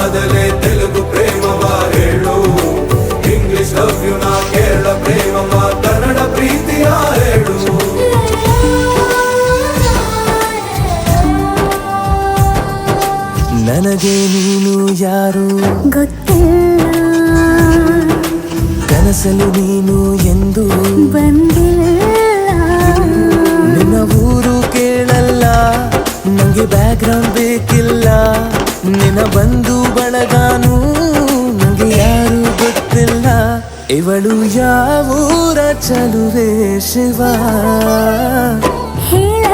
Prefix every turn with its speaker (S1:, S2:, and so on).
S1: ಆದಲೆ ತೆಲುಗು ಪ್ರೇಮವ ಹೇಳು, English love you ನಾ ಕೇರಳ ಪ್ರೇಮವ ಕನ್ನಡ ಪ್ರೀತಿಯ ಹೇಳು.
S2: ನನಗೆ ನೀನು ಯಾರು
S3: ಗೊತ್ತಿಲ್ಲ,
S2: ಕನಸಲು ನೀನು ಎಂದು
S3: ಬಂದಿಲ್ಲ.
S2: ನಿನ್ನ ಊರು ಕೇಳಲ್ಲ, ನಂಗೆ ಬ್ಯಾಕ್ಗ್ರೌಂಡ್ ಬೇಕಿಲ್ಲ. ನಿನ್ನ ಬಂಧು ಬಳಗಾನು ನಂಗೆ ಯಾರು ಗೊತ್ತಿಲ್ಲ. ಇವಳು ಯಾವೂರ ಚಲುವೆ ಶಿವ
S3: ಹೇಳ